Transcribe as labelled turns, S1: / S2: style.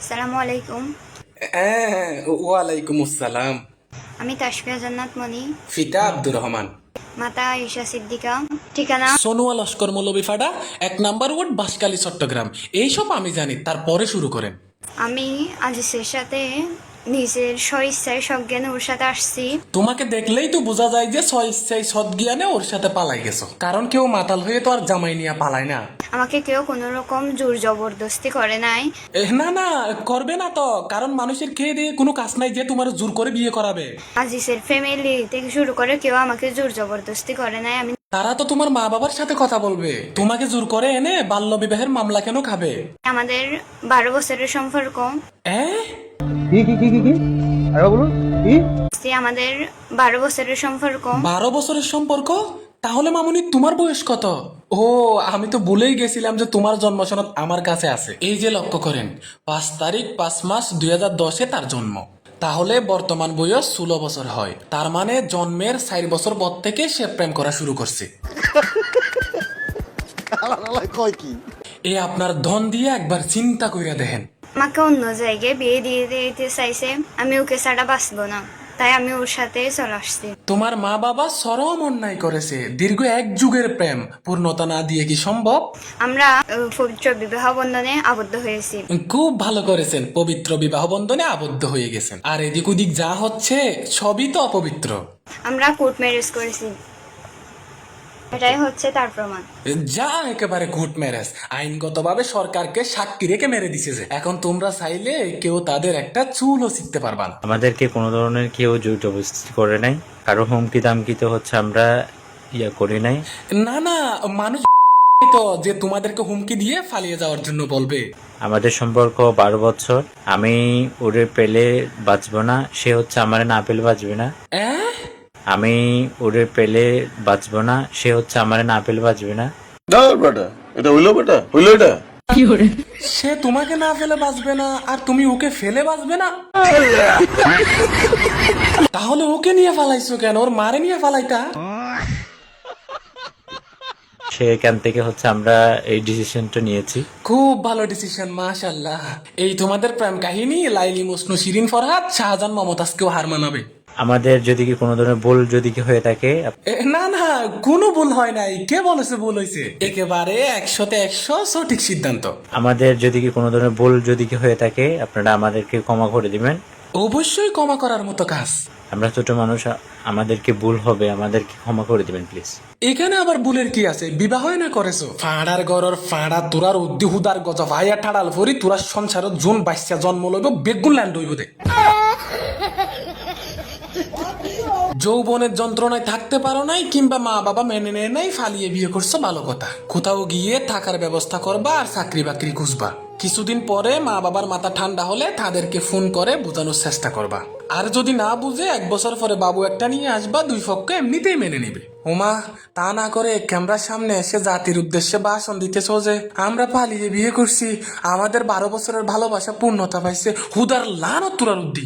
S1: আসসালামু আলাইকুম।
S2: হ্যাঁ, ওয়ালাইকুম আসসালাম।
S1: আমি তাসফিয়া জান্নাত মনি,
S2: ফিদা আব্দুর রহমান।
S1: মাতা আয়েশা সিদ্দিকা। ঠিকানা
S2: সোনোয়া লস্কর মৌলভীপাড়া, ১ নম্বর ওয়ার্ড, বাঁশখালী, চট্টগ্রাম। এইসব আমি জানি, তারপরে শুরু করেন।
S1: আমি আজিজের সাথে নিজের স্বইচ্ছায় সজ্ঞানে ওর সাথে আসছি।
S2: তোমাকে দেখলেই তো বোঝা যায় যে স্বইচ্ছায় সদ্জ্ঞানে ওর সাথে পালাই গেছো, কারণ কেউ মাতাল হয়ে তো আর জামাই নিয়ে পালায় না।
S1: আমাকে কেউ কোনো রকম জোর জবরদস্তি করে নাই।
S2: না না, করবে না তো, কারণ মানুষের খেয়ে দিয়ে কোনো কাজ নাই যে তোমার জোর করে বিয়ে করাবে।
S1: আজিজের ফ্যামিলি থেকে শুরু করে কেউ আমাকে জোর জবরদস্তি করে নাই। আমি
S2: তারা তো তোমার মা বাবার সাথে কথা বলবে, তোমাকে জোর করে এনে বাল্য বিবাহের মামলা কেন খাবে?
S1: আমাদের 12 বছরের সম্পর্ক।
S2: হ্যাঁ,
S3: কি আরে বলুন কি
S1: আমাদের 12 বছরের সম্পর্ক।
S2: 12 বছরের সম্পর্ক? তাহলে মামুনি তোমার বয়স কত? ও, আমি তো ভুলেই গেছিলাম যে তোমার জন্ম সনদ আমার কাছে আছে। এই যে লক্ষ্য করেন, 5 তারিখ 5 মাস 2010-এ তার জন্ম। তাহলে বর্তমান বয়স 16 বছর হয়। তার মানে জন্মের 4 বছর পর থেকে সে প্রেম করা শুরু করছে।
S3: কয় কি
S2: এ আপনার ধন দিয়ে একবার চিন্তা কইরা দেখেন।
S1: আমাকে অন্য জায়গায় বিয়ে দিয়ে দিতে চাইছে। আমি ওকে ছাড়া বাঁচবো না, তাই আমি ওর সাথে চলে আসছি।
S2: তোমার মা বাবা চরম অন্যায় করেছে। দীর্ঘ 1 যুগের প্রেম পূর্ণতা না দিয়ে কি সম্ভব?
S1: আমরা পবিত্র বিবাহ বন্ধনে আবদ্ধ হয়েছি।
S2: খুব ভালো করেছেন, পবিত্র বিবাহ বন্ধনে আবদ্ধ হয়ে গেছেন। আর এদিক ওদিক যা হচ্ছে সবই তো অপবিত্র।
S1: আমরা কোর্ট ম্যারেজ করেছি, এটাই হচ্ছে তার প্রমাণ।
S2: যা একেবারে কোর্ট ম্যারেজ, আইনগতভাবে সরকারকে সাক্ষী রেখে মেরে দিছে। যে এখন তোমরা চাইলে কেউ তাদের একটা চুলও শিখতে পারবা না।
S4: আমাদেরকে কোনো ধরনের কেউ জোর জবরদস্তি করে নাই, কারো হুমকি দামকি তো হচ্ছে আমরা করি নাই।
S2: না না, মানুষ তো যে তোমাদেরকে হুমকি দিয়ে পালিয়ে যাওয়ার জন্য বলবে।
S4: আমাদের সম্পর্ক 12 বছর। আমি ওরে পেলে বাঁচবো না, সে হচ্ছে আমারে না পেলে বাঁচবে না।
S2: অ্যাঁ?
S4: আমি ওরে পেলে বাঁচবো না, সে হচ্ছে আমারে না পেলে বাঁচবে না।
S5: দাঁড় বেটা, এটা হইলো এটা।
S2: সে তোমাকে না ফেলে বাঁচবে না, আর তুমি ওকে ফেলে বাঁচবে না? তাহলে ওকে নিয়ে ফালাইছো কেন? ওর মারে নিয়ে ফালাইতা।
S4: সেখান থেকে হচ্ছে আমরা এই ডিসিশনটা নিয়েছি।
S2: খুব ভালো ডিসিশন, মাশাআল্লাহ। এই তোমাদের প্রেম কাহিনী লাইলি, মজনু, শিরিন, ফরহাদ, শাহজাহান, মমতাজকেও হার মানাবে।
S4: আমাদের যদি কি কোনো ধরনের ভুল যদি কি হয়ে থাকে,
S2: না না, কোনো ভুল হয় নাই। কে বলেছে ভুল হয়েছে? একেবারে 100-তে 100 সঠিক সিদ্ধান্ত।
S4: আমাদের যদি কি কোনো ধরনের ভুল যদি কি হয়ে থাকে, আপনারা আমাদেরকে ক্ষমা করে দিবেন।
S2: অবশ্যই ক্ষমা করার মতো কাজ।
S4: আমরা ছোট মানুষ, আমাদেরকে ভুল হবে, আমাদেরকে ক্ষমা করে দিবেন প্লিজ।
S2: এখানে আবার ভুলের কি আছে? বিবাহ না করেছো, ফাড়ার গরর ফাড়া তোরার উদ্দিহুদার গজ ভাইয়া ঠাড়াল ফরি তোরা সংসারত জোন বাচ্চা জন্ম লইব, বেগুন ল্যান্ড হইব দে। যৌবনের যন্ত্রণায় থাকতে পারো নাই, কিংবা মা বাবা মেনে নেয় নাই, ফালিয়ে বিয়ে করছো, ভালো কথা। কোথাও গিয়ে থাকার ব্যবস্থা করবা আর চাকরি বাকরি খুঁজবা। কিছুদিন পরে মা বাবার মাথা ঠান্ডা হলে তাদেরকে ফোন করে বোঝানোর চেষ্টা করবা। আর যদি না বুঝে 1 বছর পরে বাবু একটা নিয়ে আসবা, 2 পক্ষ এমনিতেই মেনে নিবে। ওমা, তা না করে ক্যামেরার সামনে এসে জাতির উদ্দেশ্যে ভাষণ দিতেছো যে আমরা পালিয়ে বিয়ে করছি, আমাদের 12 বছরের ভালোবাসা পূর্ণতা পাইছে, হুদার লানত তুরার উদ্দি।